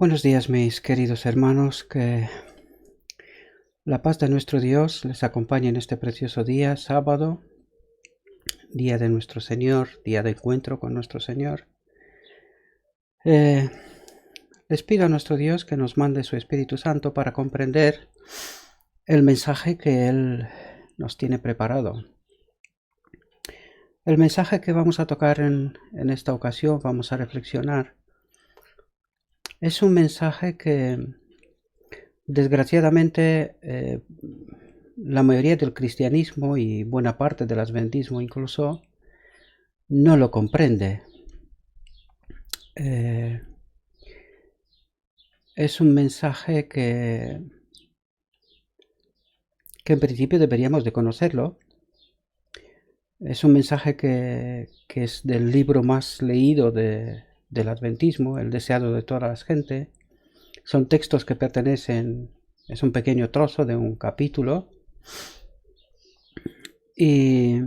Buenos días, mis queridos hermanos, que la paz de nuestro Dios les acompañe en este precioso día, sábado, día de nuestro Señor, día de encuentro con nuestro Señor. Les pido a nuestro Dios que nos mande su Espíritu Santo para comprender el mensaje que Él nos tiene preparado. El mensaje que vamos a tocar en esta ocasión, vamos a reflexionar, es un mensaje que desgraciadamente la mayoría del cristianismo y buena parte del adventismo incluso no lo comprende. Es un mensaje que en principio deberíamos de conocerlo. Es un mensaje que es del libro más leído del adventismo, el deseado de toda la gente. Son textos que pertenecen, es un pequeño trozo de un capítulo, y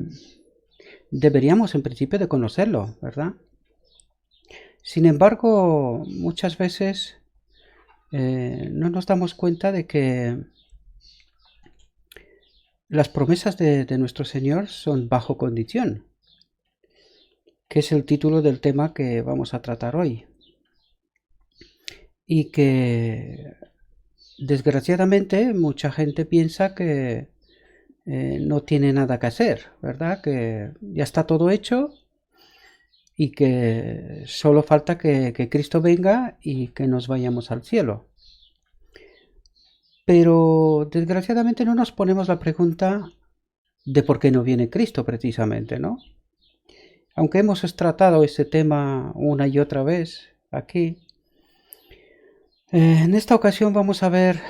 deberíamos en principio de conocerlo, ¿verdad? Sin embargo, muchas veces no nos damos cuenta de que las promesas de nuestro Señor son bajo condición, que es el título del tema que vamos a tratar hoy. Y que desgraciadamente mucha gente piensa que no tiene nada que hacer, ¿verdad? Que ya está todo hecho y que solo falta que Cristo venga y que nos vayamos al cielo. Pero desgraciadamente no nos ponemos la pregunta de por qué no viene Cristo precisamente, ¿no? Aunque hemos tratado este tema una y otra vez aquí, en esta ocasión vamos a ver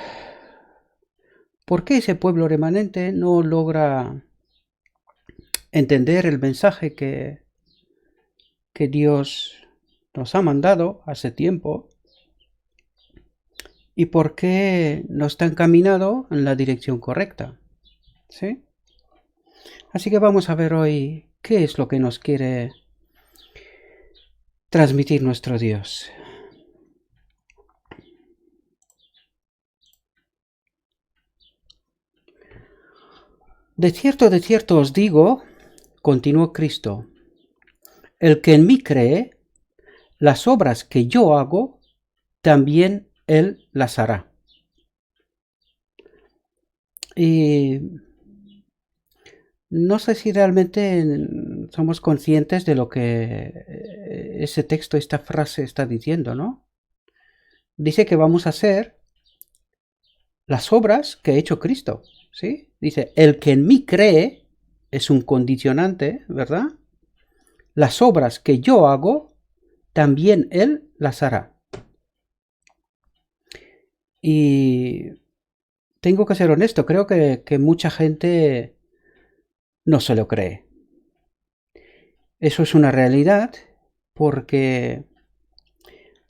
por qué ese pueblo remanente no logra entender el mensaje que Dios nos ha mandado hace tiempo y por qué no está encaminado en la dirección correcta, ¿sí? Así que vamos a ver hoy qué es lo que nos quiere transmitir nuestro Dios. De cierto os digo, continuó Cristo, el que en mí cree, las obras que yo hago, también él las hará. Y no sé si realmente somos conscientes de lo que ese texto, esta frase está diciendo, ¿no? Dice que vamos a hacer las obras que ha hecho Cristo, ¿sí? Dice, el que en mí cree es un condicionante, ¿verdad? Las obras que yo hago, también él las hará. Y tengo que ser honesto, creo que mucha gente no se lo cree. Eso es una realidad porque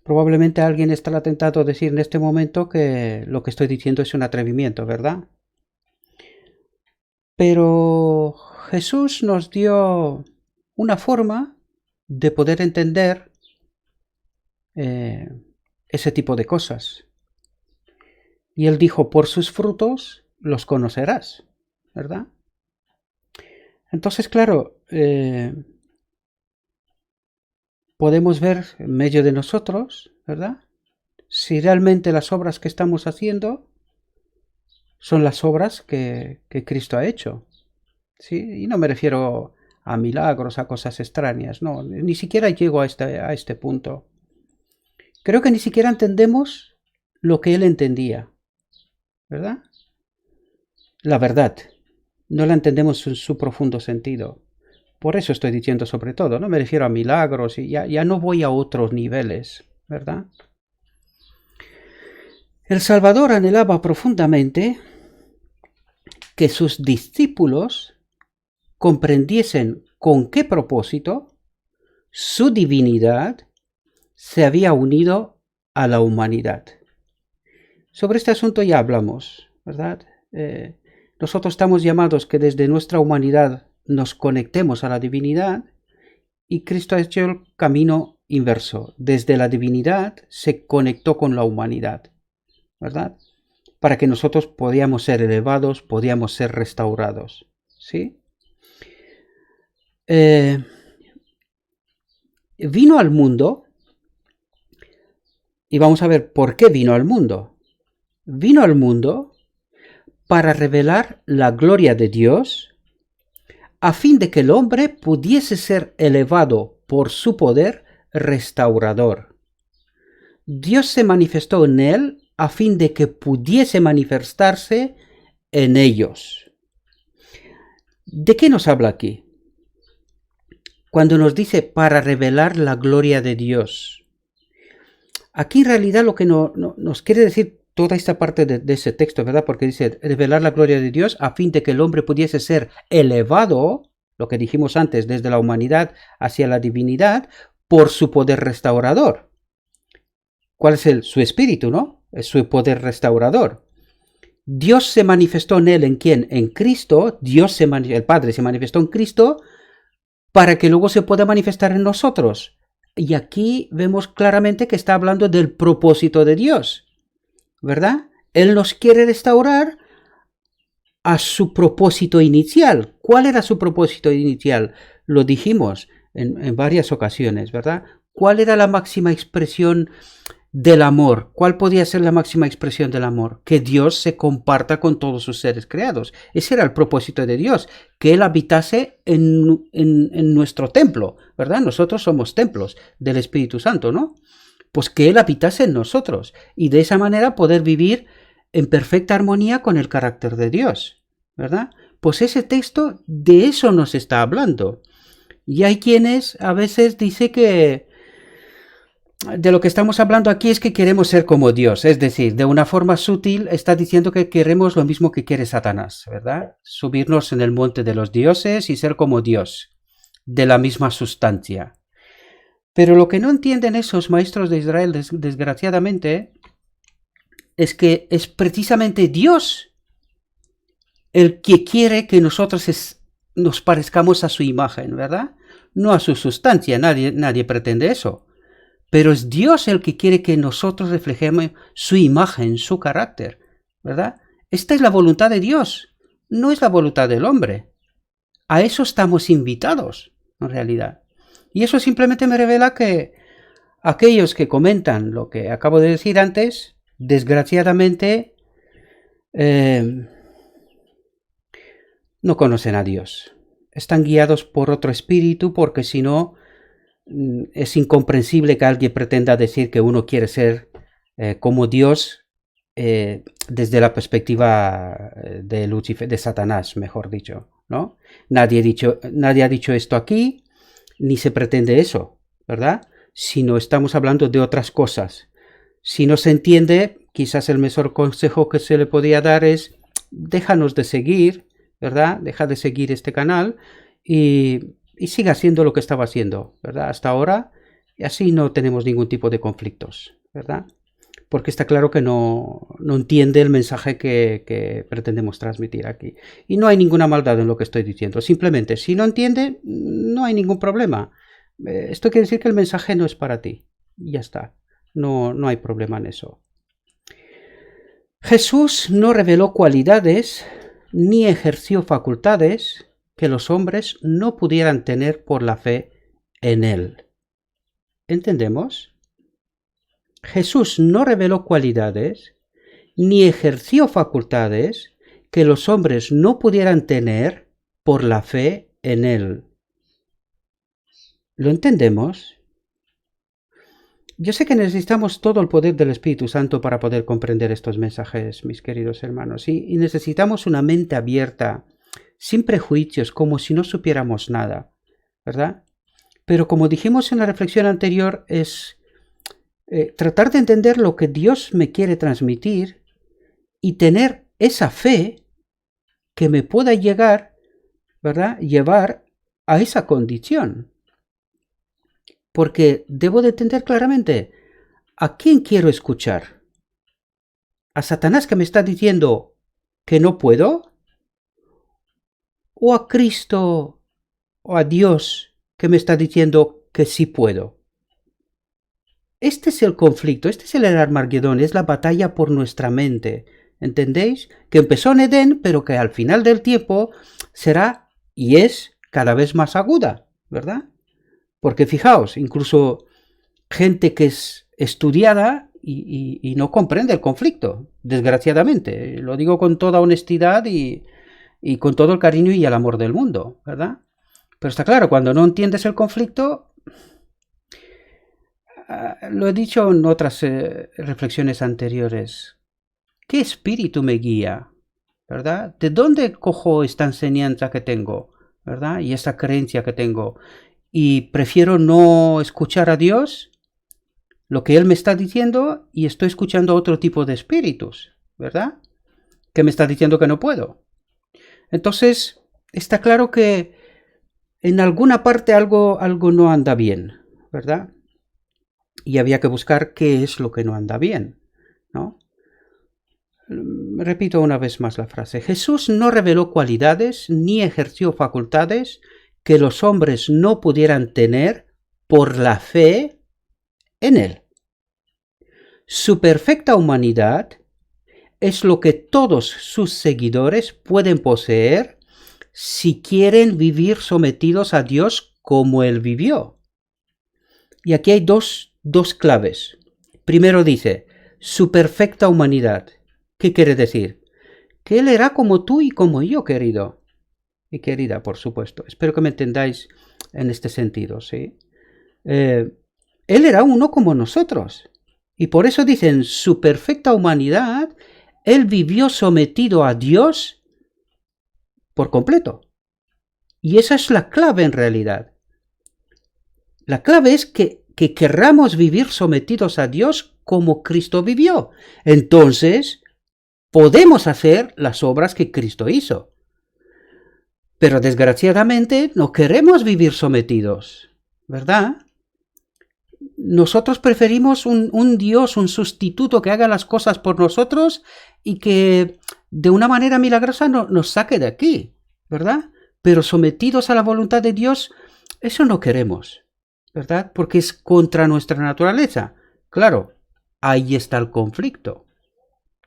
probablemente alguien estará tentado a decir en este momento que lo que estoy diciendo es un atrevimiento, ¿verdad? Pero Jesús nos dio una forma de poder entender ese tipo de cosas. Y él dijo, por sus frutos los conocerás, ¿verdad? Entonces, claro, podemos ver en medio de nosotros, ¿verdad? Si realmente las obras que estamos haciendo son las obras que Cristo ha hecho, ¿sí? Y no me refiero a milagros, a cosas extrañas, no, ni siquiera llego a este punto. Creo que ni siquiera entendemos lo que él entendía, ¿verdad? La verdad, no la entendemos en su profundo sentido. Por eso estoy diciendo sobre todo, no me refiero a milagros y ya no voy a otros niveles, ¿verdad? El Salvador anhelaba profundamente que sus discípulos comprendiesen con qué propósito su divinidad se había unido a la humanidad. Sobre este asunto ya hablamos, ¿verdad? Nosotros estamos llamados que desde nuestra humanidad nos conectemos a la divinidad y Cristo ha hecho el camino inverso. Desde la divinidad se conectó con la humanidad, ¿verdad? Para que nosotros podíamos ser elevados, podíamos ser restaurados, ¿sí? Vino al mundo, y vamos a ver por qué vino al mundo. Vino al mundo para revelar la gloria de Dios, a fin de que el hombre pudiese ser elevado por su poder restaurador. Dios se manifestó en él a fin de que pudiese manifestarse en ellos. ¿De qué nos habla aquí? Cuando nos dice para revelar la gloria de Dios. Aquí en realidad lo que nos quiere decir toda esta parte de ese texto, ¿verdad? Porque dice revelar la gloria de Dios a fin de que el hombre pudiese ser elevado, lo que dijimos antes, desde la humanidad hacia la divinidad, por su poder restaurador. ¿Cuál es su espíritu, no? Es su poder restaurador. Dios se manifestó en él, ¿en quién? En Cristo. El Padre se manifestó en Cristo para que luego se pueda manifestar en nosotros. Y aquí vemos claramente que está hablando del propósito de Dios, ¿verdad? Él nos quiere restaurar a su propósito inicial. ¿Cuál era su propósito inicial? Lo dijimos en varias ocasiones, ¿verdad? ¿Cuál era la máxima expresión del amor? ¿Cuál podía ser la máxima expresión del amor? Que Dios se comparta con todos sus seres creados. Ese era el propósito de Dios, que Él habitase en nuestro templo, ¿verdad? Nosotros somos templos del Espíritu Santo, ¿no? Pues que Él habitase en nosotros y de esa manera poder vivir en perfecta armonía con el carácter de Dios, ¿verdad? Pues ese texto de eso nos está hablando. Y hay quienes a veces dicen que de lo que estamos hablando aquí es que queremos ser como Dios, es decir, de una forma sutil está diciendo que queremos lo mismo que quiere Satanás, ¿verdad? Subirnos en el monte de los dioses y ser como Dios, de la misma sustancia. Pero lo que no entienden esos maestros de Israel, desgraciadamente, es que es precisamente Dios el que quiere que nosotros nos parezcamos a su imagen, ¿verdad? No a su sustancia, nadie pretende eso. Pero es Dios el que quiere que nosotros reflejemos su imagen, su carácter, ¿verdad? Esta es la voluntad de Dios, no es la voluntad del hombre. A eso estamos invitados, en realidad. Y eso simplemente me revela que aquellos que comentan lo que acabo de decir antes, desgraciadamente, no conocen a Dios. Están guiados por otro espíritu porque si no, es incomprensible que alguien pretenda decir que uno quiere ser como Dios desde la perspectiva de Lucifer, de Satanás, mejor dicho, ¿no? Nadie ha dicho esto aquí, ni se pretende eso, ¿verdad? Sino estamos hablando de otras cosas. Si no se entiende, quizás el mejor consejo que se le podría dar es déjanos de seguir, ¿verdad? Deja de seguir este canal y siga haciendo lo que estaba haciendo, ¿verdad? Hasta ahora, y así no tenemos ningún tipo de conflictos, ¿verdad? Porque está claro que no entiende el mensaje que pretendemos transmitir aquí. Y no hay ninguna maldad en lo que estoy diciendo. Simplemente, si no entiende, no hay ningún problema. Esto quiere decir que el mensaje no es para ti. Y ya está. No hay problema en eso. Jesús no reveló cualidades ni ejerció facultades que los hombres no pudieran tener por la fe en él. ¿Entendemos? Jesús no reveló cualidades ni ejerció facultades que los hombres no pudieran tener por la fe en él. ¿Lo entendemos? Yo sé que necesitamos todo el poder del Espíritu Santo para poder comprender estos mensajes, mis queridos hermanos, y necesitamos una mente abierta, sin prejuicios, como si no supiéramos nada, ¿verdad? Pero como dijimos en la reflexión anterior, es tratar de entender lo que Dios me quiere transmitir y tener esa fe que me pueda llegar, ¿verdad? Llevar a esa condición. Porque debo de entender claramente a quién quiero escuchar. ¿A Satanás que me está diciendo que no puedo? ¿O a Cristo o a Dios que me está diciendo que sí puedo? Este es el conflicto, este es el Armagedón, es la batalla por nuestra mente. ¿Entendéis? Que empezó en Edén, pero que al final del tiempo será y es cada vez más aguda, ¿verdad? Porque fijaos, incluso gente que es estudiada y no comprende el conflicto, desgraciadamente. Lo digo con toda honestidad y con todo el cariño y el amor del mundo, ¿verdad? Pero está claro, cuando no entiendes el conflicto, lo he dicho en otras reflexiones anteriores, ¿qué espíritu me guía? ¿Verdad? ¿De dónde cojo esta enseñanza que tengo? ¿Verdad? Y esta creencia que tengo. Y prefiero no escuchar a Dios, lo que Él me está diciendo, y estoy escuchando otro tipo de espíritus, ¿verdad? Que me está diciendo que no puedo. Entonces, está claro que en alguna parte algo no anda bien, ¿verdad? Y había que buscar qué es lo que no anda bien, ¿no? Repito una vez más la frase. Jesús no reveló cualidades ni ejerció facultades que los hombres no pudieran tener por la fe en Él. Su perfecta humanidad es lo que todos sus seguidores pueden poseer si quieren vivir sometidos a Dios como Él vivió. Y aquí hay dos claves. Primero dice, su perfecta humanidad. ¿Qué quiere decir? Que Él era como tú y como yo, querido. Y querida, por supuesto. Espero que me entendáis en este sentido, ¿sí? Él era uno como nosotros. Y por eso dicen, su perfecta humanidad, Él vivió sometido a Dios por completo. Y esa es la clave en realidad. La clave es que querramos vivir sometidos a Dios como Cristo vivió. Entonces, podemos hacer las obras que Cristo hizo. Pero desgraciadamente no queremos vivir sometidos, ¿verdad? Nosotros preferimos un Dios, un sustituto que haga las cosas por nosotros y que de una manera milagrosa nos saque de aquí, ¿verdad? Pero sometidos a la voluntad de Dios, eso no queremos, ¿verdad? Porque es contra nuestra naturaleza. Claro, ahí está el conflicto,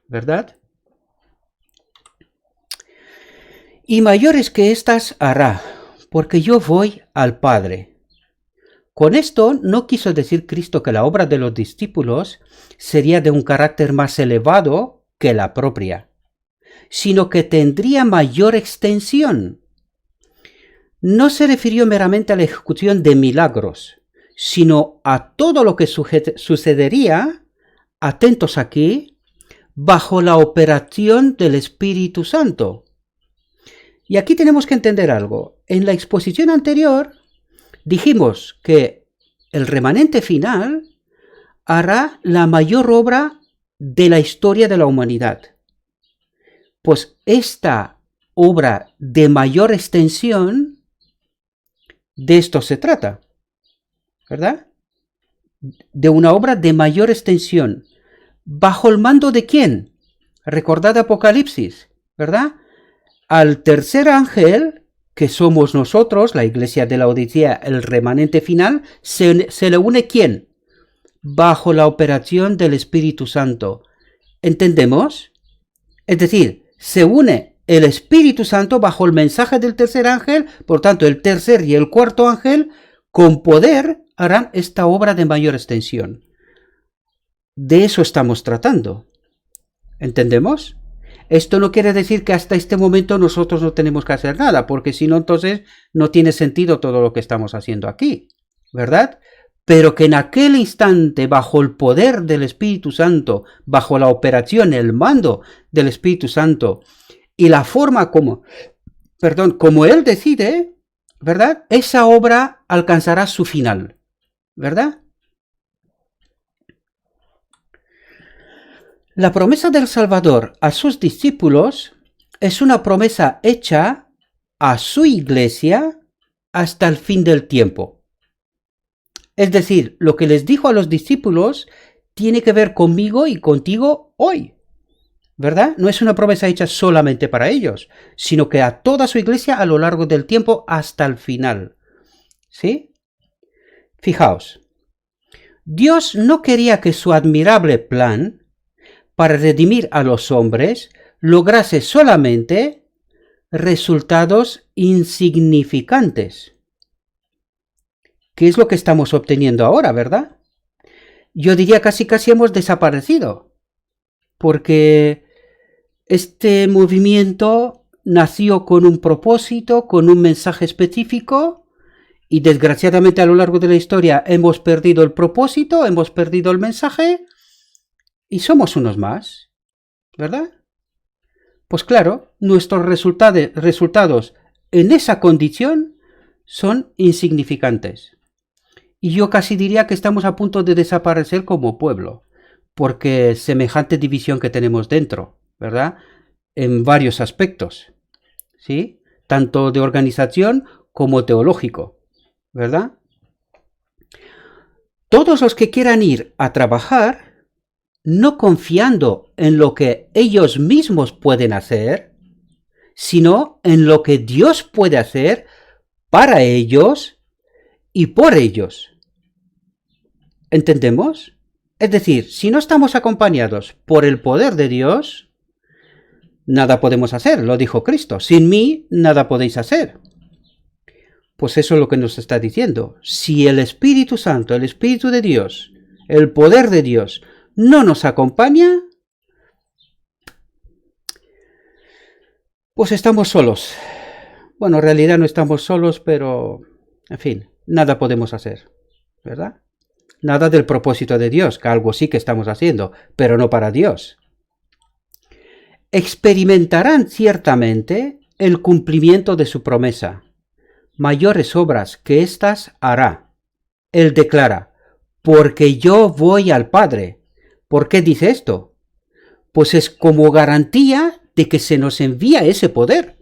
¿verdad? Y mayores que éstas hará, porque yo voy al Padre. Con esto no quiso decir Cristo que la obra de los discípulos sería de un carácter más elevado que la propia, sino que tendría mayor extensión. No se refirió meramente a la ejecución de milagros, sino a todo lo que sucedería, atentos aquí, bajo la operación del Espíritu Santo. Y aquí tenemos que entender algo. En la exposición anterior dijimos que el remanente final hará la mayor obra de la historia de la humanidad. Pues esta obra de mayor extensión, de esto se trata, ¿verdad? De una obra de mayor extensión. ¿Bajo el mando de quién? Recordad Apocalipsis, ¿verdad? Al tercer ángel, que somos nosotros, la iglesia de la Odisea, el remanente final, se le une ¿quién? Bajo la operación del Espíritu Santo. ¿Entendemos? Es decir, se une el Espíritu Santo bajo el mensaje del tercer ángel, por tanto el tercer y el cuarto ángel con poder harán esta obra de mayor extensión. De eso estamos tratando. ¿Entendemos? Esto no quiere decir que hasta este momento nosotros no tenemos que hacer nada, porque si no, entonces no tiene sentido todo lo que estamos haciendo aquí, ¿verdad? Pero que en aquel instante, bajo el poder del Espíritu Santo, bajo la operación, el mando del Espíritu Santo, y la forma como Él decide, ¿verdad? Esa obra alcanzará su final, ¿verdad? La promesa del Salvador a sus discípulos es una promesa hecha a su iglesia hasta el fin del tiempo. Es decir, lo que les dijo a los discípulos tiene que ver conmigo y contigo hoy, ¿verdad? No es una promesa hecha solamente para ellos, sino que a toda su iglesia a lo largo del tiempo hasta el final. ¿Sí? Fijaos, Dios no quería que su admirable plan para redimir a los hombres lograse solamente resultados insignificantes. ¿Qué es lo que estamos obteniendo ahora, verdad? Yo diría casi hemos desaparecido, porque este movimiento nació con un propósito, con un mensaje específico, y desgraciadamente a lo largo de la historia hemos perdido el propósito, hemos perdido el mensaje, y somos unos más, ¿verdad? Pues claro, nuestros resultados en esa condición son insignificantes. Y yo casi diría que estamos a punto de desaparecer como pueblo, porque semejante división que tenemos dentro, ¿verdad? En varios aspectos, ¿sí? Tanto de organización como teológico, ¿verdad? Todos los que quieran ir a trabajar, no confiando en lo que ellos mismos pueden hacer, sino en lo que Dios puede hacer para ellos y por ellos. ¿Entendemos? Es decir, si no estamos acompañados por el poder de Dios, nada podemos hacer, lo dijo Cristo. Sin mí, nada podéis hacer. Pues eso es lo que nos está diciendo. Si el Espíritu Santo, el Espíritu de Dios, el poder de Dios, no nos acompaña, pues estamos solos. Bueno, en realidad no estamos solos, pero, en fin, nada podemos hacer, ¿verdad? Nada del propósito de Dios, que algo sí que estamos haciendo, pero no para Dios. Experimentarán ciertamente el cumplimiento de su promesa. Mayores obras que éstas hará. Él declara, porque yo voy al Padre. ¿Por qué dice esto? Pues es como garantía de que se nos envía ese poder,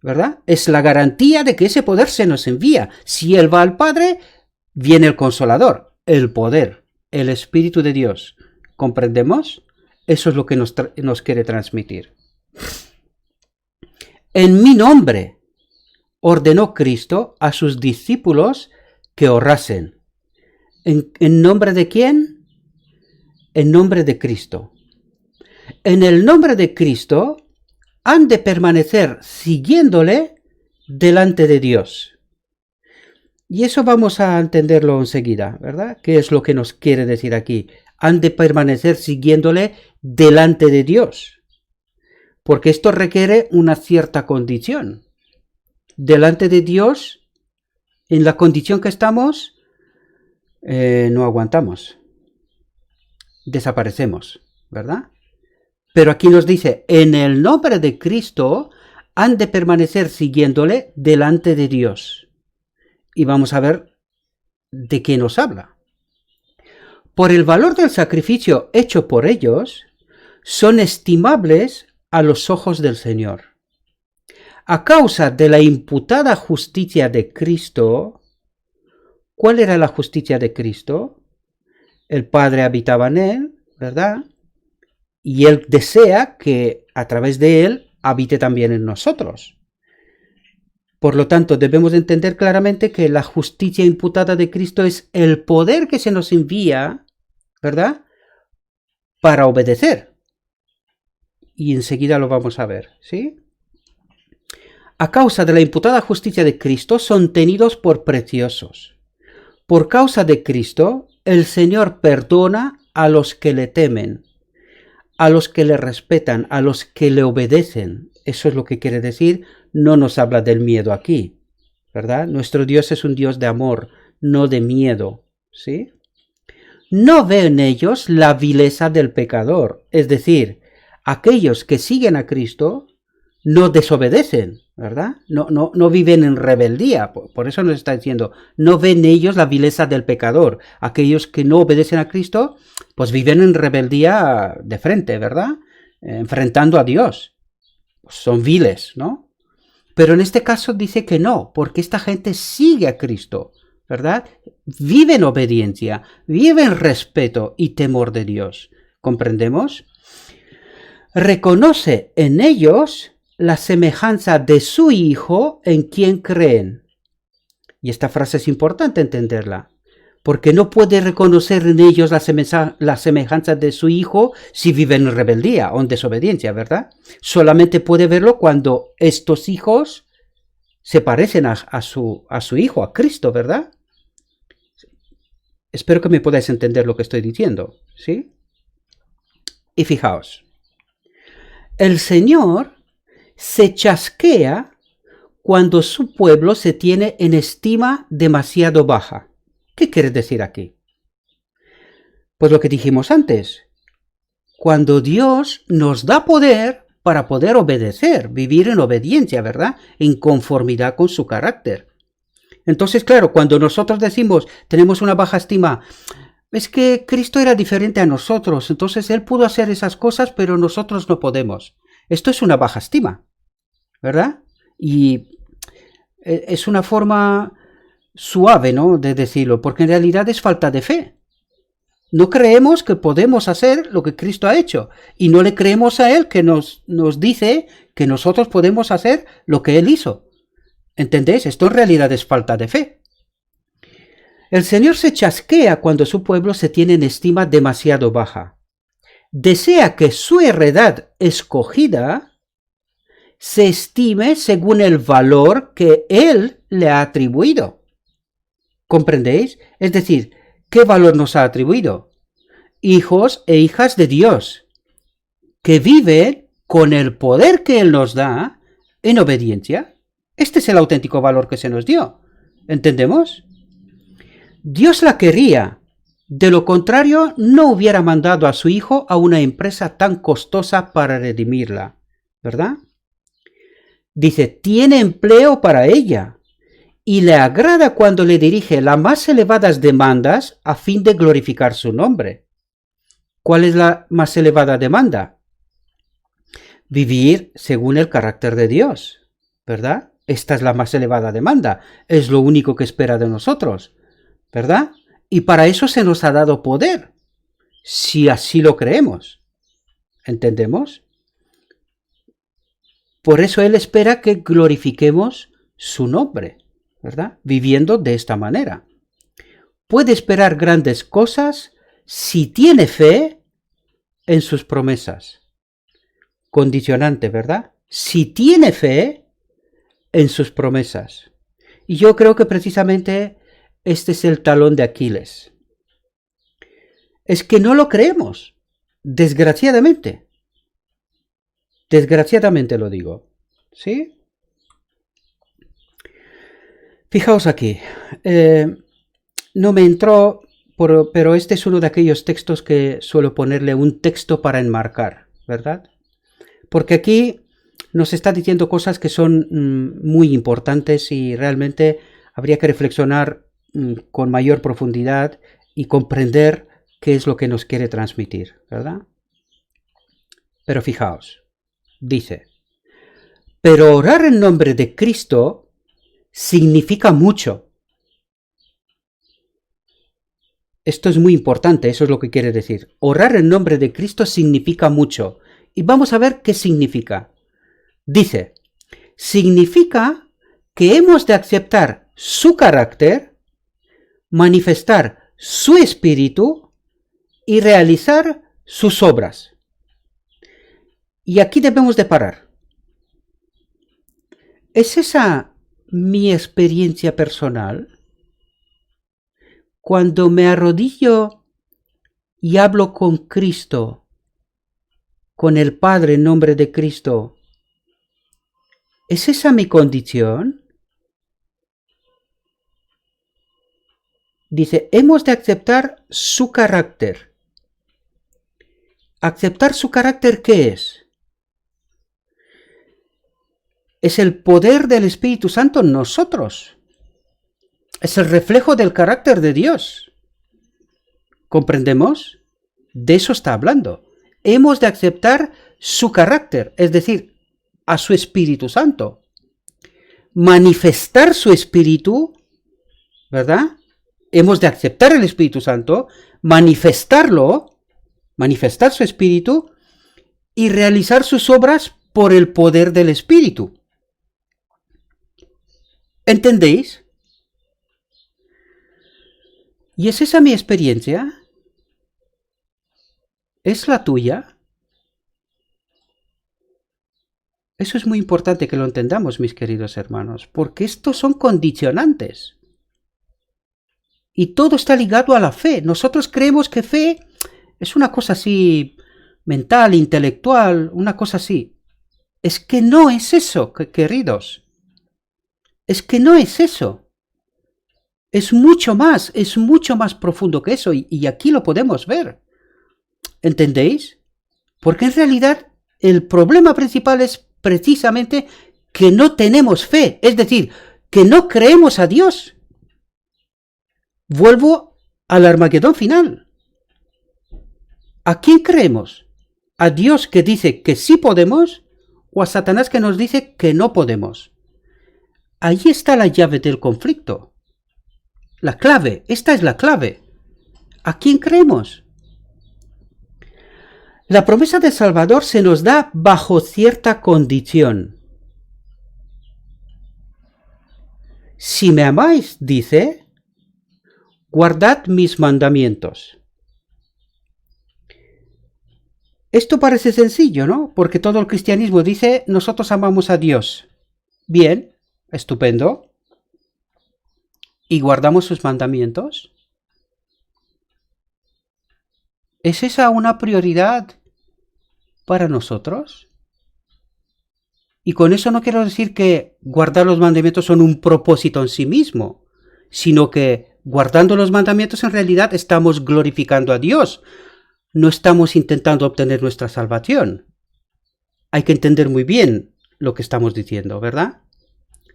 ¿verdad? Es la garantía de que ese poder se nos envía. Si Él va al Padre, viene el Consolador, el poder, el Espíritu de Dios. ¿Comprendemos? Eso es lo que nos quiere transmitir. En mi nombre ordenó Cristo a sus discípulos que orasen. ¿En nombre de quién? En nombre de Cristo. En el nombre de Cristo han de permanecer siguiéndole delante de Dios. Y eso vamos a entenderlo enseguida, ¿verdad? ¿Qué es lo que nos quiere decir aquí? Han de permanecer siguiéndole delante de Dios. Porque esto requiere una cierta condición. Delante de Dios, en la condición que estamos, no aguantamos. Desaparecemos, ¿verdad? Pero aquí nos dice, en el nombre de Cristo han de permanecer siguiéndole delante de Dios. Y vamos a ver de qué nos habla. Por el valor del sacrificio hecho por ellos, son estimables a los ojos del Señor. A causa de la imputada justicia de Cristo, ¿cuál era la justicia de Cristo? El Padre habitaba en él, ¿verdad? Y Él desea que a través de Él habite también en nosotros. Por lo tanto, debemos entender claramente que la justicia imputada de Cristo es el poder que se nos envía, ¿verdad? Para obedecer. Y enseguida lo vamos a ver, ¿sí? A causa de la imputada justicia de Cristo son tenidos por preciosos. Por causa de Cristo, el Señor perdona a los que le temen, a los que le respetan, a los que le obedecen. Eso es lo que quiere decir, no nos habla del miedo aquí, ¿verdad? Nuestro Dios es un Dios de amor, no de miedo, ¿sí? No ve en ellos la vileza del pecador, es decir, aquellos que siguen a Cristo no desobedecen, ¿verdad? No viven en rebeldía, por eso nos está diciendo, no ven ellos la vileza del pecador. Aquellos que no obedecen a Cristo, pues viven en rebeldía de frente, ¿verdad? Enfrentando a Dios. Pues son viles, ¿no? Pero en este caso dice que no, porque esta gente sigue a Cristo, ¿verdad? Vive en obediencia, vive en respeto y temor de Dios. ¿Comprendemos? Reconoce en ellos la semejanza de su Hijo en quien creen. Y esta frase es importante entenderla, porque no puede reconocer en ellos la semejanza de su hijo si viven en rebeldía o en desobediencia, ¿verdad? Solamente puede verlo cuando estos hijos se parecen a su hijo, a Cristo, ¿verdad? Espero que me podáis entender lo que estoy diciendo, ¿sí? Y fijaos, el Señor se chasquea cuando su pueblo se tiene en estima demasiado baja. ¿Qué quiere decir aquí? Pues lo que dijimos antes. Cuando Dios nos da poder para poder obedecer, vivir en obediencia, ¿verdad? En conformidad con su carácter. Entonces, claro, cuando nosotros decimos, tenemos una baja estima, es que Cristo era diferente a nosotros, entonces Él pudo hacer esas cosas, pero nosotros no podemos. Esto es una baja estima, ¿verdad? Y es una forma suave, ¿no?, de decirlo, porque en realidad es falta de fe. No creemos que podemos hacer lo que Cristo ha hecho, y no le creemos a Él que nos dice que nosotros podemos hacer lo que Él hizo. ¿Entendéis? Esto en realidad es falta de fe. El Señor se chasquea cuando su pueblo se tiene en estima demasiado baja. Desea que su heredad escogida se estime según el valor que Él le ha atribuido. ¿Comprendéis? Es decir, ¿qué valor nos ha atribuido? Hijos e hijas de Dios, que viven con el poder que Él nos da en obediencia. Este es el auténtico valor que se nos dio. ¿Entendemos? Dios la quería. De lo contrario, no hubiera mandado a su hijo a una empresa tan costosa para redimirla. ¿Verdad? Dice, tiene empleo para ella y le agrada cuando le dirige las más elevadas demandas a fin de glorificar su nombre. ¿Cuál es la más elevada demanda? Vivir según el carácter de Dios, ¿verdad? Esta es la más elevada demanda, es lo único que espera de nosotros, ¿verdad? Y para eso se nos ha dado poder, si así lo creemos. ¿Entendemos? Por eso Él espera que glorifiquemos su nombre, ¿verdad? Viviendo de esta manera. Puede esperar grandes cosas si tiene fe en sus promesas. Condicionante, ¿verdad? Si tiene fe en sus promesas. Y yo creo que precisamente este es el talón de Aquiles. Es que no lo creemos, desgraciadamente. Desgraciadamente lo digo, ¿sí? Fijaos aquí, no me entró, pero este es uno de aquellos textos que suelo ponerle un texto para enmarcar, ¿verdad? Porque aquí nos está diciendo cosas que son muy importantes y realmente habría que reflexionar con mayor profundidad y comprender qué es lo que nos quiere transmitir, ¿verdad? Pero fijaos, dice, pero orar en nombre de Cristo significa mucho. Esto es muy importante, eso es lo que quiere decir. Orar en nombre de Cristo significa mucho. Y vamos a ver qué significa. Dice, significa que hemos de aceptar su carácter, manifestar su espíritu y realizar sus obras. Y aquí debemos de parar. ¿Es esa mi experiencia personal? Cuando me arrodillo y hablo con Cristo, con el Padre en nombre de Cristo, ¿es esa mi condición? Dice, hemos de aceptar su carácter. ¿Aceptar su carácter qué es? Es el poder del Espíritu Santo en nosotros. Es el reflejo del carácter de Dios. ¿Comprendemos? De eso está hablando. Hemos de aceptar su carácter, es decir, a su Espíritu Santo. Manifestar su Espíritu, ¿verdad? Hemos de aceptar el Espíritu Santo, manifestarlo, manifestar su Espíritu y realizar sus obras por el poder del Espíritu. ¿Entendéis? ¿Y es esa mi experiencia? ¿Es la tuya? Eso es muy importante que lo entendamos, mis queridos hermanos, porque estos son condicionantes. Y todo está ligado a la fe. Nosotros creemos que fe es una cosa así mental, intelectual, una cosa así. Es que no es eso, queridos. Es que no es eso. Es mucho más profundo que eso. Y aquí lo podemos ver. ¿Entendéis? Porque en realidad el problema principal es precisamente que no tenemos fe. Es decir, que no creemos a Dios. Vuelvo al Armagedón final. ¿A quién creemos? ¿A Dios que dice que sí podemos o a Satanás que nos dice que no podemos? Ahí está la llave del conflicto. La clave, esta es la clave. ¿A quién creemos? La promesa del Salvador se nos da bajo cierta condición. Si me amáis, dice, guardad mis mandamientos. Esto parece sencillo, ¿no? Porque todo el cristianismo dice, nosotros amamos a Dios. Bien, estupendo. ¿Y guardamos sus mandamientos? ¿Es esa una prioridad para nosotros? Y con eso no quiero decir que guardar los mandamientos son un propósito en sí mismo, sino que guardando los mandamientos en realidad estamos glorificando a Dios. No estamos intentando obtener nuestra salvación. Hay que entender muy bien lo que estamos diciendo, ¿verdad?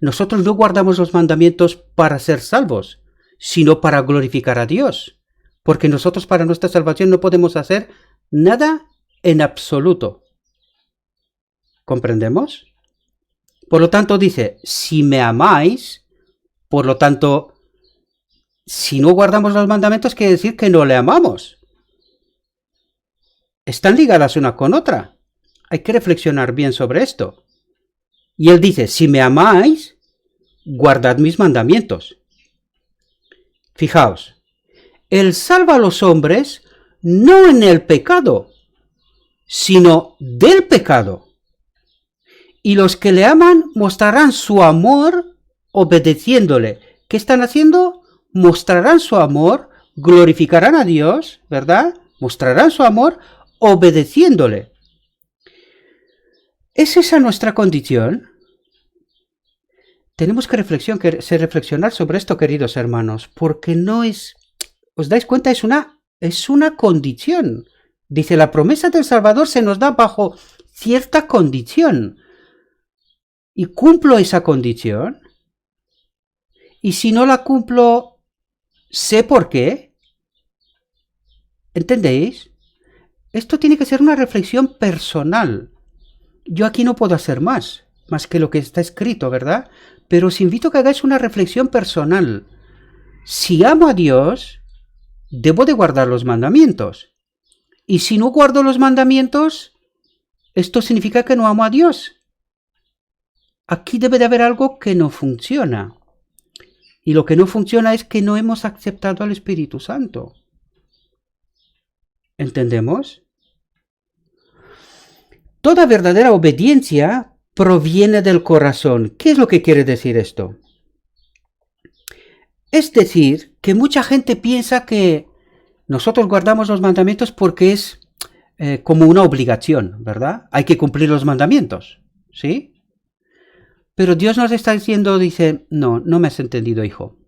Nosotros no guardamos los mandamientos para ser salvos, sino para glorificar a Dios. Porque nosotros para nuestra salvación no podemos hacer nada en absoluto. ¿Comprendemos? Por lo tanto dice, si me amáis, por lo tanto, si no guardamos los mandamientos quiere decir que no le amamos. Están ligadas una con otra. Hay que reflexionar bien sobre esto. Y él dice, si me amáis, guardad mis mandamientos. Fijaos, él salva a los hombres no en el pecado, sino del pecado. Y los que le aman mostrarán su amor obedeciéndole. ¿Qué están haciendo? Mostrarán su amor, glorificarán a Dios, ¿verdad? Mostrarán su amor obedeciéndole. ¿Es esa nuestra condición? Tenemos que reflexionar sobre esto, queridos hermanos, porque no es... ¿Os dais cuenta? Es una condición. Dice, la promesa del Salvador se nos da bajo cierta condición. ¿Y cumplo esa condición? Y si no la cumplo, ¿sé por qué? ¿Entendéis? Esto tiene que ser una reflexión personal. Yo aquí no puedo hacer más que lo que está escrito, ¿verdad? Pero os invito a que hagáis una reflexión personal. Si amo a Dios, debo de guardar los mandamientos. Y si no guardo los mandamientos, esto significa que no amo a Dios. Aquí debe de haber algo que no funciona. Y lo que no funciona es que no hemos aceptado al Espíritu Santo. ¿Entendemos? Toda verdadera obediencia proviene del corazón. ¿Qué es lo que quiere decir esto? Es decir, que mucha gente piensa que nosotros guardamos los mandamientos porque es como una obligación, ¿verdad? Hay que cumplir los mandamientos, ¿sí? Pero Dios nos está diciendo, dice, no me has entendido, hijo.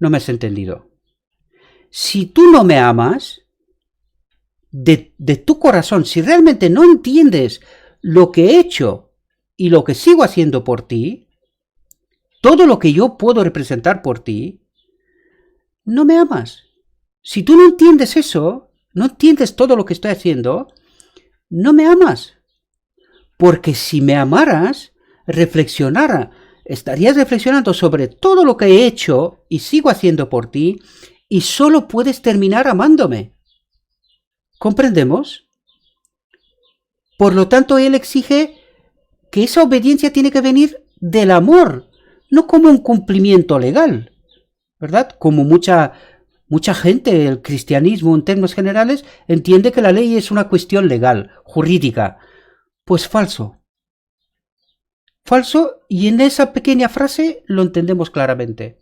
No me has entendido. Si tú no me amas, de tu corazón, si realmente no entiendes lo que he hecho y lo que sigo haciendo por ti, todo lo que yo puedo representar por ti, no me amas. Si tú no entiendes eso, no entiendes todo lo que estoy haciendo, no me amas. Porque si me amaras, estarías reflexionando sobre todo lo que he hecho y sigo haciendo por ti, y solo puedes terminar amándome. ¿Comprendemos? Por lo tanto, él exige que esa obediencia tiene que venir del amor, no como un cumplimiento legal, ¿verdad? Como mucha Mucha gente, el cristianismo en términos generales, entiende que la ley es una cuestión legal, jurídica. Pues falso. Falso, y en esa pequeña frase lo entendemos claramente.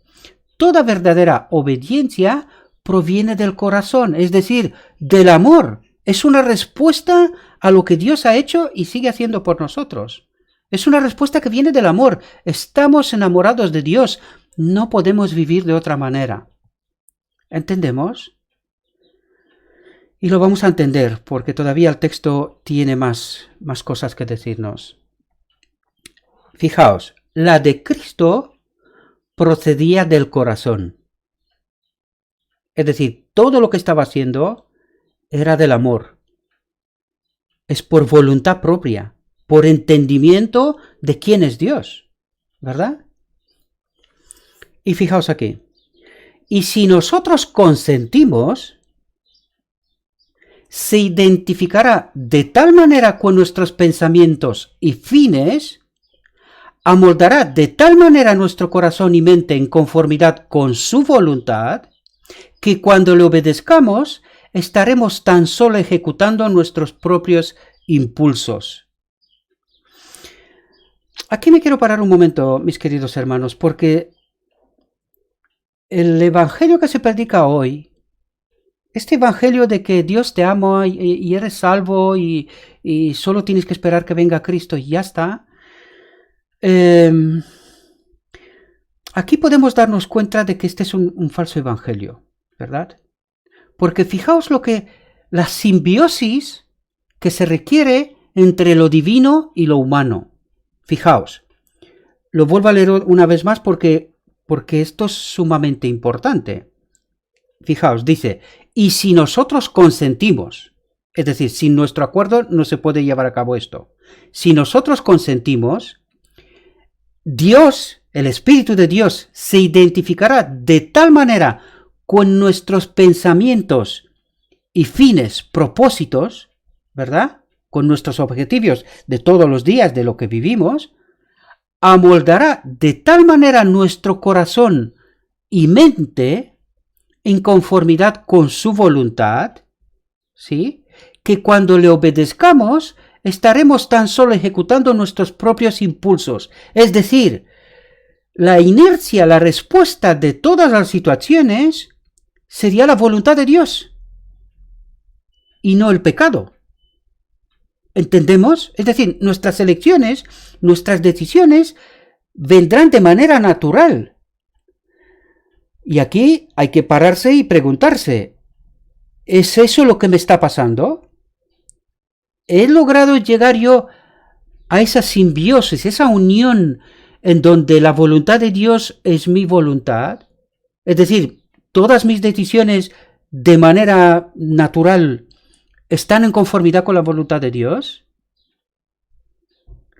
Toda verdadera obediencia proviene del corazón, es decir, del amor. Es una respuesta a lo que Dios ha hecho y sigue haciendo por nosotros. Es una respuesta que viene del amor. Estamos enamorados de Dios. No podemos vivir de otra manera. ¿Entendemos? Y lo vamos a entender porque todavía el texto tiene más cosas que decirnos. Fijaos, la de Cristo procedía del corazón. Es decir, todo lo que estaba haciendo era del amor. Es por voluntad propia, por entendimiento de quién es Dios, ¿verdad? Y fijaos aquí. Y si nosotros consentimos, se identificará de tal manera con nuestros pensamientos y fines, amoldará de tal manera nuestro corazón y mente en conformidad con su voluntad, que cuando le obedezcamos, estaremos tan solo ejecutando nuestros propios impulsos. Aquí me quiero parar un momento, mis queridos hermanos, porque el evangelio que se predica hoy, este evangelio de que Dios te ama y eres salvo y solo tienes que esperar que venga Cristo y ya está, aquí podemos darnos cuenta de que este es un falso evangelio, ¿verdad? Porque fijaos la simbiosis que se requiere entre lo divino y lo humano. Fijaos, lo vuelvo a leer una vez más porque esto es sumamente importante. Fijaos, dice, y si nosotros consentimos, es decir, sin nuestro acuerdo no se puede llevar a cabo esto. Si nosotros consentimos, Dios, el Espíritu de Dios, se identificará de tal manera con nuestros pensamientos y fines, propósitos, ¿verdad? Con nuestros objetivos de todos los días, de lo que vivimos, amoldará de tal manera nuestro corazón y mente en conformidad con su voluntad, ¿sí? Que cuando le obedezcamos, estaremos tan solo ejecutando nuestros propios impulsos. Es decir, la inercia, la respuesta de todas las situaciones sería la voluntad de Dios y no el pecado. ¿Entendemos? Es decir, nuestras elecciones, nuestras decisiones vendrán de manera natural. Y aquí hay que pararse y preguntarse, ¿es eso lo que me está pasando? ¿He logrado llegar yo a esa simbiosis, esa unión en donde la voluntad de Dios es mi voluntad? Es decir, todas mis decisiones de manera natural están en conformidad con la voluntad de Dios.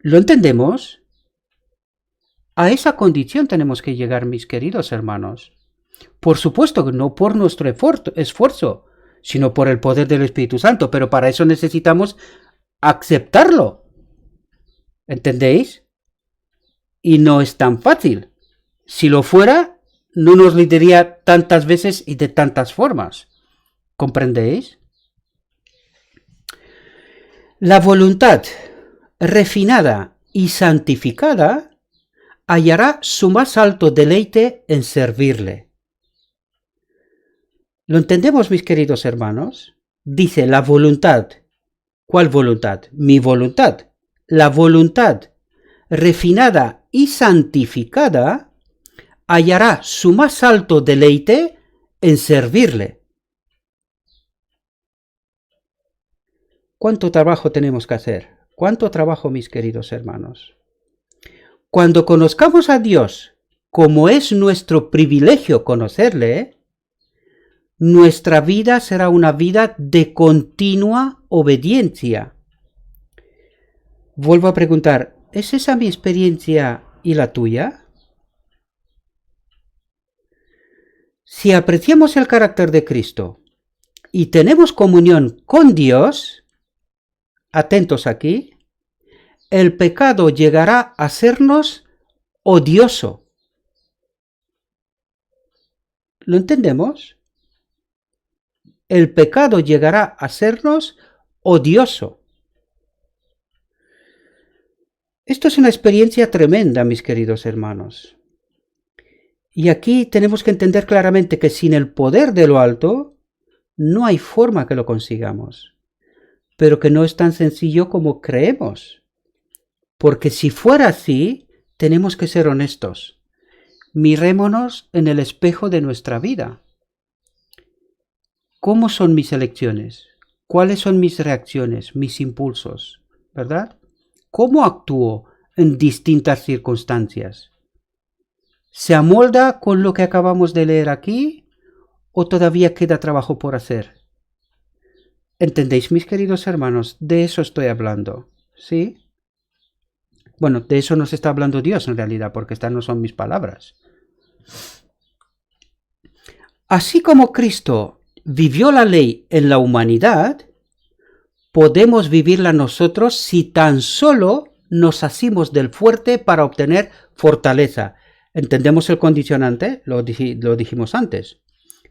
¿Lo entendemos? A esa condición tenemos que llegar, mis queridos hermanos. Por supuesto que no por nuestro esfuerzo, sino por el poder del Espíritu Santo, pero para eso necesitamos aceptarlo. ¿Entendéis? Y no es tan fácil. Si lo fuera, no nos lo diría tantas veces y de tantas formas. ¿Comprendéis? La voluntad refinada y santificada hallará su más alto deleite en servirle. ¿Lo entendemos, mis queridos hermanos? Dice la voluntad. ¿Cuál voluntad? Mi voluntad. La voluntad refinada y santificada hallará su más alto deleite en servirle. ¿Cuánto trabajo tenemos que hacer? ¿Cuánto trabajo, mis queridos hermanos? Cuando conozcamos a Dios, como es nuestro privilegio conocerle, nuestra vida será una vida de continua obediencia. Vuelvo a preguntar, ¿es esa mi experiencia y la tuya? Si apreciamos el carácter de Cristo y tenemos comunión con Dios, atentos aquí, el pecado llegará a sernos odioso. ¿Lo entendemos? el pecado llegará a sernos odioso. Esto es una experiencia tremenda, mis queridos hermanos. Y aquí tenemos que entender claramente que sin el poder de lo alto, no hay forma que lo consigamos. Pero que no es tan sencillo como creemos. Porque si fuera así, tenemos que ser honestos. Mirémonos en el espejo de nuestra vida. ¿Cómo son mis elecciones? ¿Cuáles son mis reacciones, mis impulsos? ¿Verdad? ¿Cómo actúo en distintas circunstancias? ¿Se amolda con lo que acabamos de leer aquí o todavía queda trabajo por hacer? ¿Entendéis, mis queridos hermanos? De eso estoy hablando, ¿sí? Bueno, de eso nos está hablando Dios en realidad, porque estas no son mis palabras. Así como Cristo vivió la ley en la humanidad, podemos vivirla nosotros si tan solo nos asimos del fuerte para obtener fortaleza. ¿Entendemos el condicionante? Lo dijimos antes.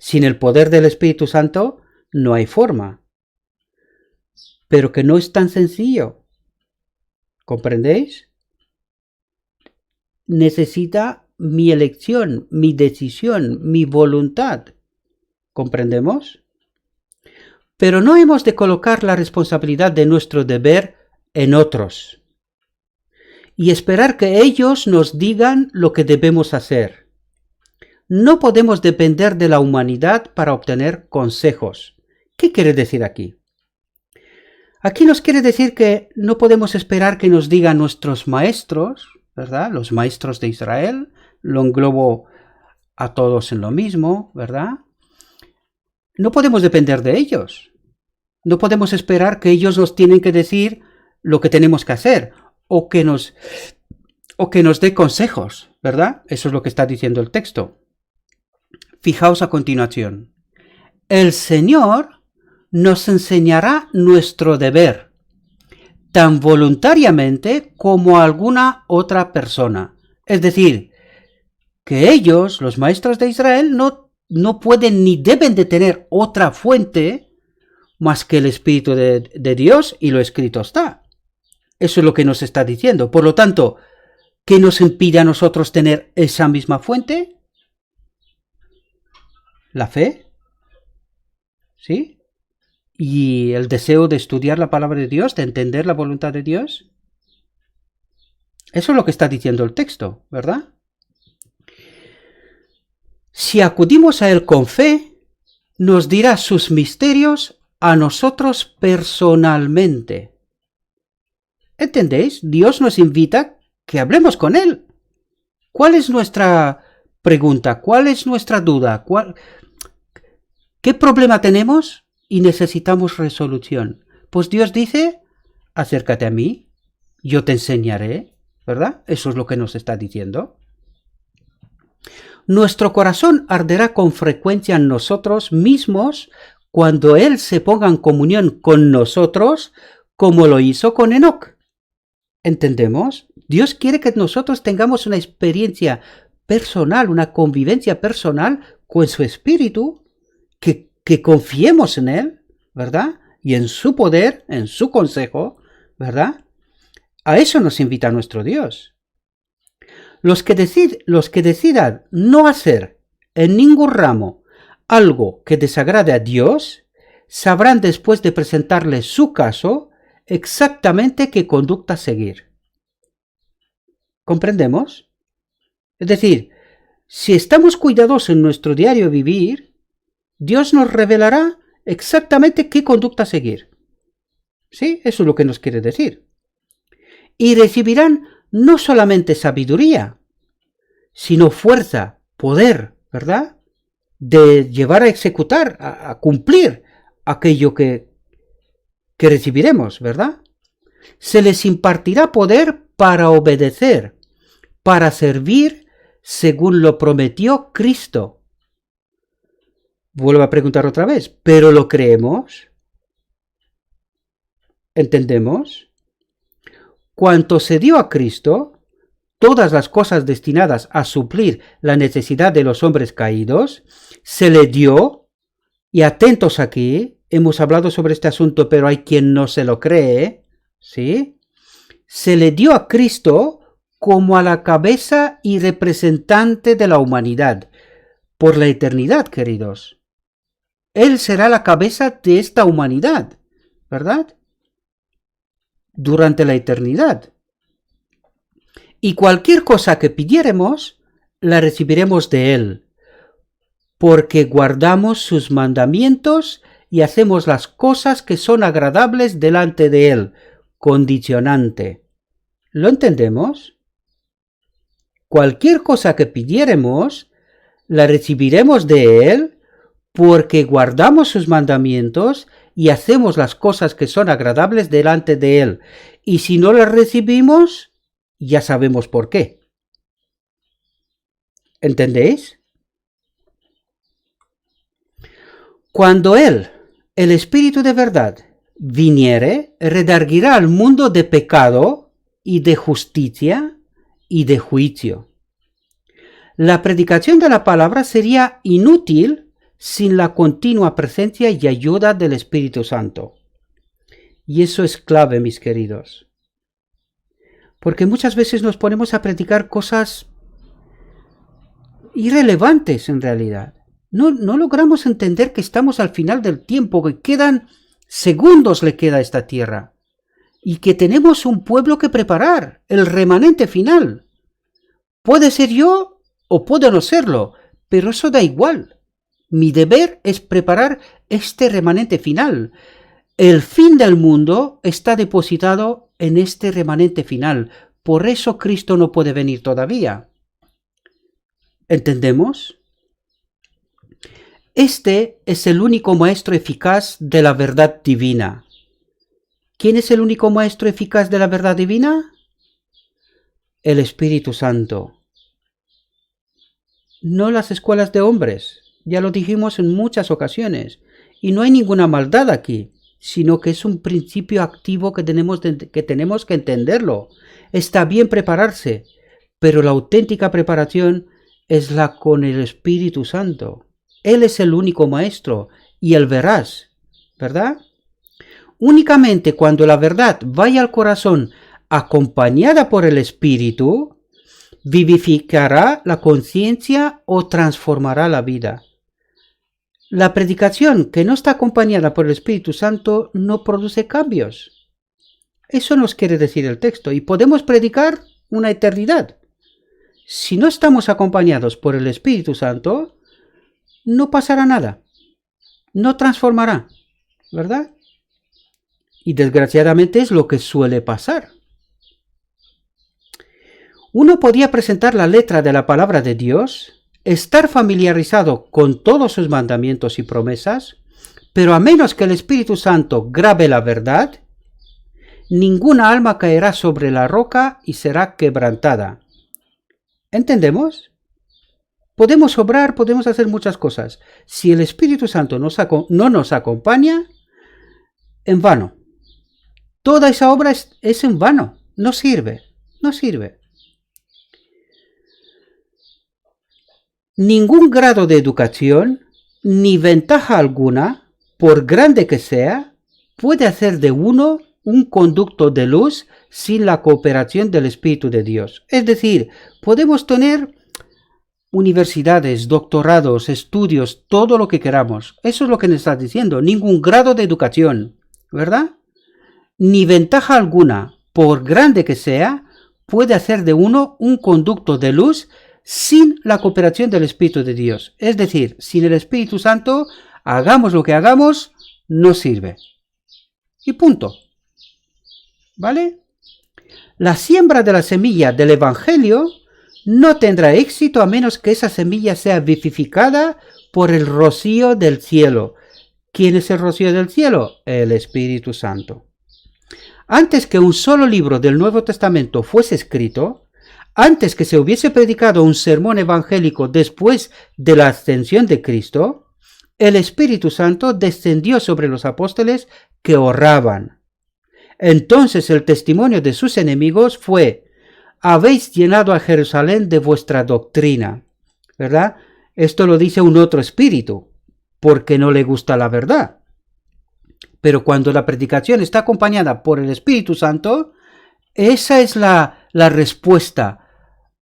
Sin el poder del Espíritu Santo no hay forma. Pero que no es tan sencillo. ¿Comprendéis? Necesita mi elección, mi decisión, mi voluntad. ¿Comprendemos? Pero no hemos de colocar la responsabilidad de nuestro deber en otros y esperar que ellos nos digan lo que debemos hacer. No podemos depender de la humanidad para obtener consejos. ¿Qué quiere decir aquí? Aquí nos quiere decir que no podemos esperar que nos digan nuestros maestros, ¿verdad? Los maestros de Israel, lo englobo a todos en lo mismo, ¿verdad? No podemos depender de ellos. No podemos esperar que ellos nos tienen que decir lo que tenemos que hacer o que nos dé consejos, ¿verdad? Eso es lo que está diciendo el texto. Fijaos a continuación. El Señor nos enseñará nuestro deber, tan voluntariamente como alguna otra persona. Es decir, que ellos, los maestros de Israel, no pueden ni deben de tener otra fuente más que el Espíritu de Dios, y lo escrito está. Eso es lo que nos está diciendo. Por lo tanto, ¿qué nos impide a nosotros tener esa misma fuente? La fe, ¿sí? Y el deseo de estudiar la palabra de Dios, de entender la voluntad de Dios. Eso es lo que está diciendo el texto, ¿verdad? Si acudimos a Él con fe, nos dirá sus misterios a nosotros personalmente. ¿Entendéis? Dios nos invita que hablemos con Él. ¿Cuál es nuestra pregunta? ¿Cuál es nuestra duda? ¿Qué problema tenemos y necesitamos resolución? Pues Dios dice, acércate a mí, yo te enseñaré, ¿verdad? Eso es lo que nos está diciendo. Nuestro corazón arderá con frecuencia en nosotros mismos cuando Él se ponga en comunión con nosotros, como lo hizo con Enoc. ¿Entendemos? Dios quiere que nosotros tengamos una experiencia personal, una convivencia personal con su Espíritu, que confiemos en Él, ¿verdad? Y en su poder, en su consejo, ¿verdad? A eso nos invita nuestro Dios. Los que decidan no hacer en ningún ramo algo que desagrade a Dios, sabrán después de presentarle su caso exactamente qué conducta seguir. ¿Comprendemos? Es decir, si estamos cuidadosos en nuestro diario vivir, Dios nos revelará exactamente qué conducta seguir. ¿Sí? Eso es lo que nos quiere decir. Y recibirán no solamente sabiduría, sino fuerza, poder, ¿verdad? De llevar a ejecutar, a cumplir aquello que recibiremos, ¿verdad? Se les impartirá poder para obedecer, para servir según lo prometió Cristo. Vuelvo a preguntar otra vez, ¿pero lo creemos? ¿Entendemos? Cuanto se dio a Cristo, todas las cosas destinadas a suplir la necesidad de los hombres caídos, se le dio Y atentos aquí, hemos hablado sobre este asunto, pero hay quien no se lo cree, ¿sí? Se le dio a Cristo como a la cabeza y representante de la humanidad, por la eternidad, queridos. Él será la cabeza de esta humanidad, ¿verdad? Durante la eternidad. Y cualquier cosa que pidiéremos, la recibiremos de Él, porque guardamos sus mandamientos y hacemos las cosas que son agradables delante de Él. Condicionante. ¿Lo entendemos? Cualquier cosa que pidiéremos, la recibiremos de Él, porque guardamos sus mandamientos y hacemos las cosas que son agradables delante de Él. Y si no las recibimos, ya sabemos por qué. ¿Entendéis? Cuando Él, el Espíritu de verdad, viniere, redarguirá al mundo de pecado y de justicia y de juicio. La predicación de la palabra sería inútil sin la continua presencia y ayuda del Espíritu Santo. Y eso es clave, mis queridos. Porque muchas veces nos ponemos a predicar cosas irrelevantes en realidad. No logramos entender que estamos al final del tiempo, que quedan segundos le queda a esta tierra. Y que tenemos un pueblo que preparar, el remanente final. Puede ser yo o puedo no serlo, pero eso da igual. Mi deber es preparar este remanente final. El fin del mundo está depositado en este remanente final. Por eso Cristo no puede venir todavía. ¿Entendemos? Este es el único maestro eficaz de la verdad divina. ¿Quién es el único maestro eficaz de la verdad divina? El Espíritu Santo. No las escuelas de hombres. Ya lo dijimos en muchas ocasiones. Y no hay ninguna maldad aquí, sino que es un principio activo que tenemos que entenderlo. Está bien prepararse, pero la auténtica preparación es la con el Espíritu Santo. Él es el único maestro y el veraz, ¿verdad? Únicamente cuando la verdad vaya al corazón acompañada por el Espíritu, vivificará la conciencia o transformará la vida. La predicación que no está acompañada por el Espíritu Santo no produce cambios. Eso nos quiere decir el texto, y podemos predicar una eternidad. Si no estamos acompañados por el Espíritu Santo, no pasará nada, no transformará, ¿verdad? Y desgraciadamente es lo que suele pasar. Uno podía presentar la letra de la palabra de Dios, estar familiarizado con todos sus mandamientos y promesas, pero a menos que el Espíritu Santo grabe la verdad, ninguna alma caerá sobre la roca y será quebrantada. ¿Entendemos? Podemos obrar, podemos hacer muchas cosas. Si el Espíritu Santo no nos acompaña, en vano. Toda esa obra es en vano. No sirve. No sirve. Ningún grado de educación, ni ventaja alguna, por grande que sea, puede hacer de uno un conducto de luz sin la cooperación del Espíritu de Dios. Es decir, podemos tener universidades, doctorados, estudios, todo lo que queramos. Eso es lo que nos está diciendo. Ningún grado de educación, ¿verdad? Ni ventaja alguna, por grande que sea, puede hacer de uno un conducto de luz sin la cooperación del Espíritu de Dios. Es decir, sin el Espíritu Santo, hagamos lo que hagamos, no sirve. Y punto. ¿Vale? La siembra de la semilla del Evangelio no tendrá éxito a menos que esa semilla sea vivificada por el rocío del cielo. ¿Quién es el rocío del cielo? El Espíritu Santo. Antes que un solo libro del Nuevo Testamento fuese escrito, antes que se hubiese predicado un sermón evangélico después de la ascensión de Cristo, el Espíritu Santo descendió sobre los apóstoles que oraban. Entonces el testimonio de sus enemigos fue: habéis llenado a Jerusalén de vuestra doctrina, ¿verdad? Esto lo dice un otro espíritu, porque no le gusta la verdad. Pero cuando la predicación está acompañada por el Espíritu Santo, esa es la respuesta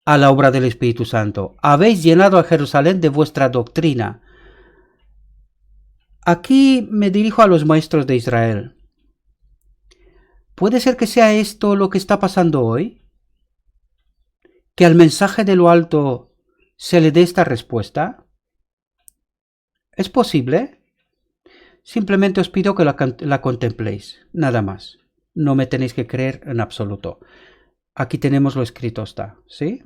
a la obra del Espíritu Santo. Habéis llenado a Jerusalén de vuestra doctrina. Aquí me dirijo a los maestros de Israel. ¿Puede ser que sea esto lo que está pasando hoy? ¿Que al mensaje de lo alto se le dé esta respuesta? ¿Es posible? Simplemente os pido que la contempléis, nada más. No me tenéis que creer en absoluto. Aquí tenemos lo escrito está, ¿sí?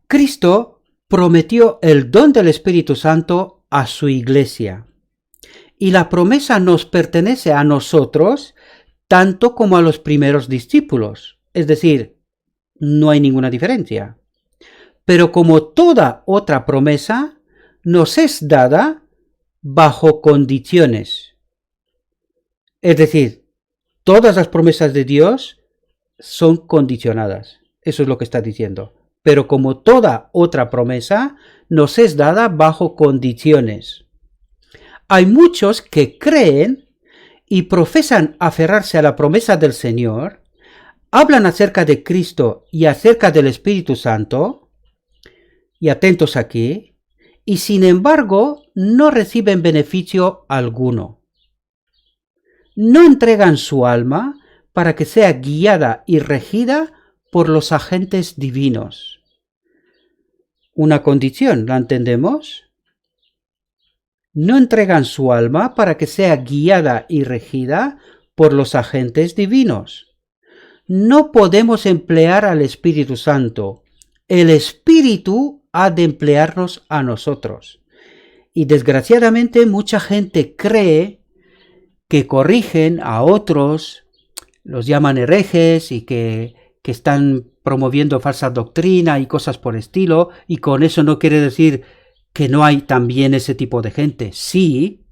Cristo prometió el don del Espíritu Santo a su iglesia. Y la promesa nos pertenece a nosotros tanto como a los primeros discípulos. Es decir, no hay ninguna diferencia. Pero como toda otra promesa, nos es dada bajo condiciones. Es decir, todas las promesas de Dios son condicionadas. Eso es lo que está diciendo. Pero como toda otra promesa, nos es dada bajo condiciones. Hay muchos que creen y profesan aferrarse a la promesa del Señor, hablan acerca de Cristo y acerca del Espíritu Santo, y atentos aquí, y sin embargo no reciben beneficio alguno. No entregan su alma para que sea guiada y regida por los agentes divinos. Una condición, ¿la entendemos? No entregan su alma para que sea guiada y regida por los agentes divinos. No podemos emplear al Espíritu Santo. El Espíritu ha de emplearnos a nosotros. Y desgraciadamente mucha gente cree que corrigen a otros, los llaman herejes y que están promoviendo falsa doctrina y cosas por estilo, y con eso no quiere decir que no hay también ese tipo de gente. Sí,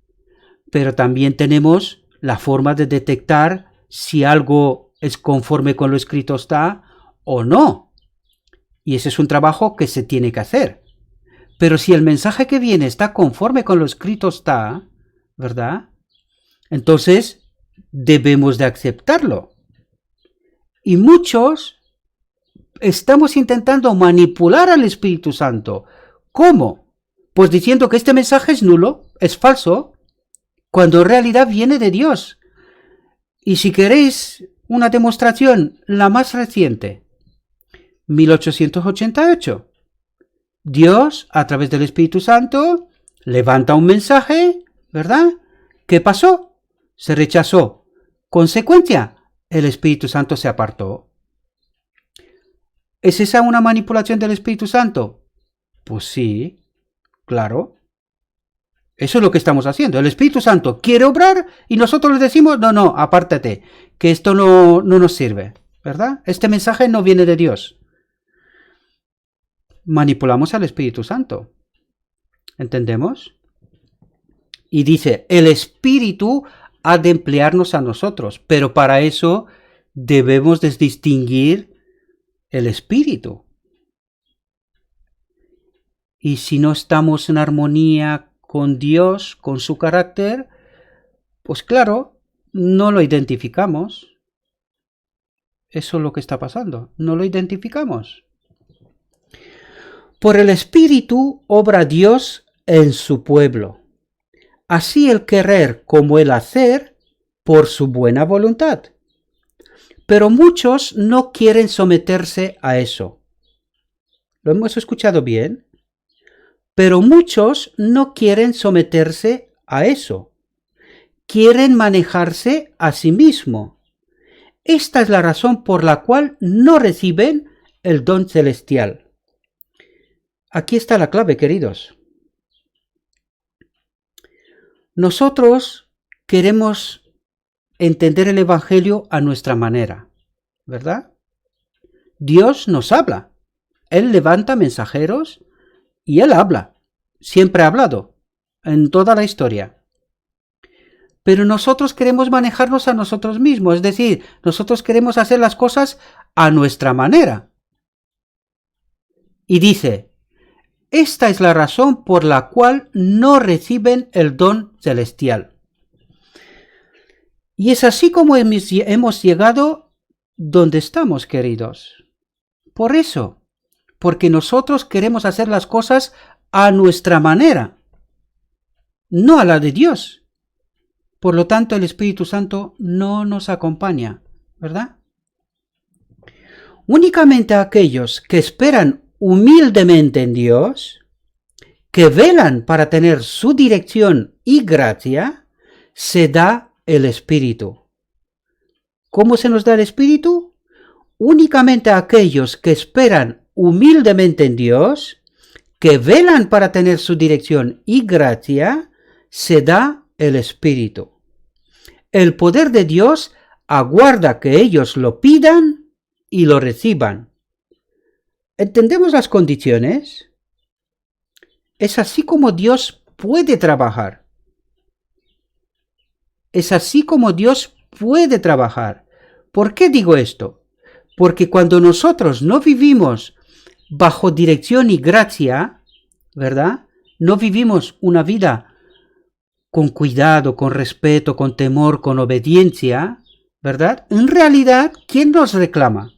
pero también tenemos la forma de detectar si algo es conforme con lo escrito está o no. Y ese es un trabajo que se tiene que hacer. Pero si el mensaje que viene está conforme con lo escrito está, ¿verdad? Entonces debemos de aceptarlo. Y muchos estamos intentando manipular al Espíritu Santo. ¿Cómo? Pues diciendo que este mensaje es nulo, es falso, cuando en realidad viene de Dios. Y si queréis una demostración, la más reciente, 1888. Dios, a través del Espíritu Santo, levanta un mensaje, ¿verdad? ¿Qué pasó? Se rechazó. Consecuencia, el Espíritu Santo se apartó. ¿Es esa una manipulación del Espíritu Santo? Pues sí. Claro, eso es lo que estamos haciendo. El Espíritu Santo quiere obrar y nosotros le decimos, no, apártate, que esto no nos sirve, ¿verdad? Este mensaje no viene de Dios. Manipulamos al Espíritu Santo. ¿Entendemos? Y dice, el Espíritu ha de emplearnos a nosotros, pero para eso debemos de distinguir el Espíritu. Y si no estamos en armonía con Dios, con su carácter, pues claro, no lo identificamos. Eso es lo que está pasando. No lo identificamos. Por el Espíritu obra Dios en su pueblo. Así el querer como el hacer por su buena voluntad. Pero muchos no quieren someterse a eso. ¿Lo hemos escuchado bien? Pero muchos no quieren someterse a eso. Quieren manejarse a sí mismo. Esta es la razón por la cual no reciben el don celestial. Aquí está la clave, queridos. Nosotros queremos entender el Evangelio a nuestra manera, ¿verdad? Dios nos habla. Él levanta mensajeros y Él habla. Siempre ha hablado. En toda la historia. Pero nosotros queremos manejarnos a nosotros mismos. Es decir, nosotros queremos hacer las cosas a nuestra manera. Y dice, Esta es la razón por la cual no reciben el don celestial. Y es así como hemos llegado donde estamos, queridos. Por eso, porque nosotros queremos hacer las cosas a nuestra manera, no a la de Dios. Por lo tanto, el Espíritu Santo no nos acompaña, ¿verdad? Únicamente aquellos que esperan humildemente en Dios, que velan para tener su dirección y gracia, se da el Espíritu. ¿Cómo se nos da el Espíritu? Únicamente a aquellos que esperan humildemente en Dios, que velan para tener su dirección y gracia, se da el Espíritu. El poder de Dios aguarda que ellos lo pidan y lo reciban. ¿Entendemos las condiciones? Es así como Dios puede trabajar. Es así como Dios puede trabajar. ¿Por qué digo esto? Porque cuando nosotros no vivimos bajo dirección y gracia, ¿verdad? No vivimos una vida con cuidado, con respeto, con temor, con obediencia, ¿verdad? En realidad, ¿quién nos reclama?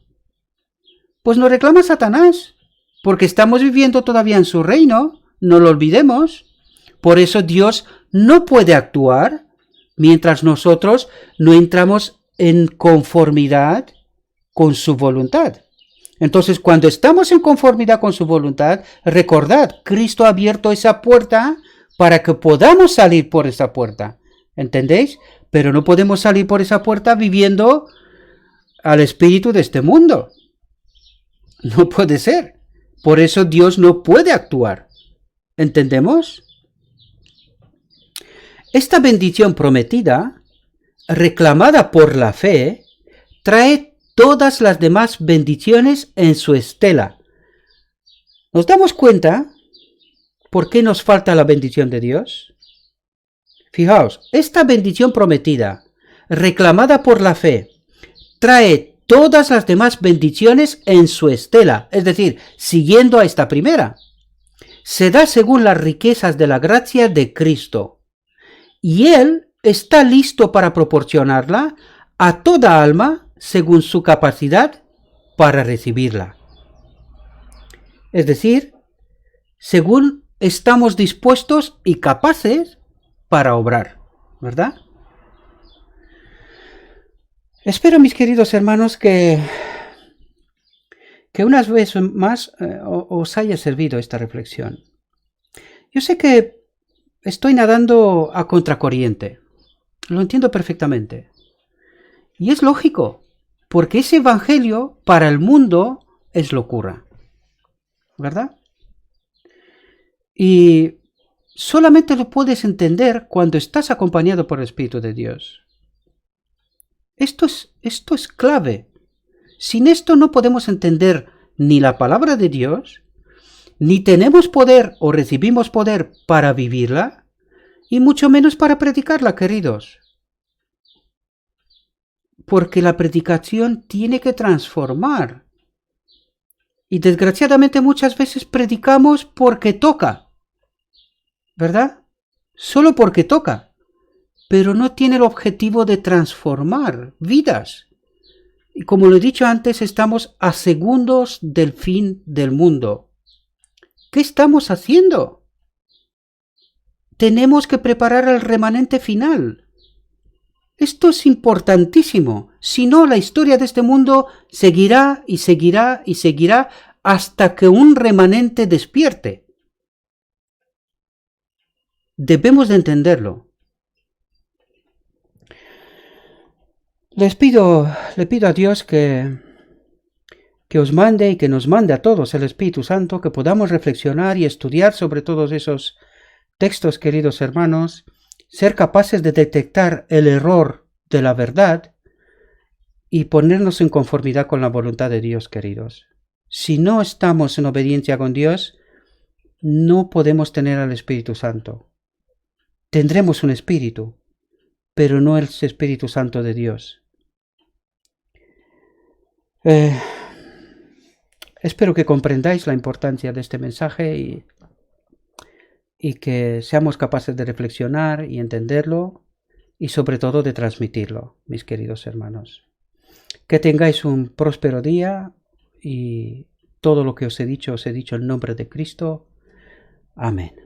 Pues nos reclama Satanás, porque estamos viviendo todavía en su reino, no lo olvidemos. Por eso Dios no puede actuar mientras nosotros no entramos en conformidad con su voluntad. Entonces, cuando estamos en conformidad con su voluntad, recordad, Cristo ha abierto esa puerta para que podamos salir por esa puerta. ¿Entendéis? Pero no podemos salir por esa puerta viviendo al espíritu de este mundo. No puede ser. Por eso Dios no puede actuar. ¿Entendemos? Esta bendición prometida, reclamada por la fe, trae todas las demás bendiciones en su estela. ¿Nos damos cuenta por qué nos falta la bendición de Dios? Fijaos, esta bendición prometida, reclamada por la fe, trae todas las demás bendiciones en su estela, es decir, siguiendo a esta primera. Se da según las riquezas de la gracia de Cristo, y Él está listo para proporcionarla a toda alma según su capacidad para recibirla. Es decir, según estamos dispuestos y capaces para obrar, ¿verdad? Espero, mis queridos hermanos, que unas veces más os haya servido esta reflexión. Yo sé que estoy nadando a contracorriente, lo entiendo perfectamente. Y es lógico, porque ese evangelio para el mundo es locura, ¿verdad? Y solamente lo puedes entender cuando estás acompañado por el Espíritu de Dios. Esto es clave. Sin esto no podemos entender ni la palabra de Dios, ni tenemos poder o recibimos poder para vivirla, y mucho menos para predicarla, queridos. Porque la predicación tiene que transformar. Y desgraciadamente muchas veces predicamos porque toca, ¿verdad? Solo porque toca, pero no tiene el objetivo de transformar vidas. Y como lo he dicho antes, estamos a segundos del fin del mundo. ¿Qué estamos haciendo? Tenemos que preparar el remanente final. Esto es importantísimo. Si no, la historia de este mundo seguirá y seguirá y seguirá hasta que un remanente despierte. Debemos de entenderlo. Le pido a Dios que os mande y que nos mande a todos el Espíritu Santo, que podamos reflexionar y estudiar sobre todos esos textos, queridos hermanos, ser capaces de detectar el error de la verdad y ponernos en conformidad con la voluntad de Dios, queridos. Si no estamos en obediencia con Dios, no podemos tener al Espíritu Santo. Tendremos un espíritu, pero no el Espíritu Santo de Dios. Espero que comprendáis la importancia de este mensaje y y que seamos capaces de reflexionar y entenderlo y sobre todo de transmitirlo, mis queridos hermanos. Que tengáis un próspero día y todo lo que os he dicho en nombre de Cristo. Amén.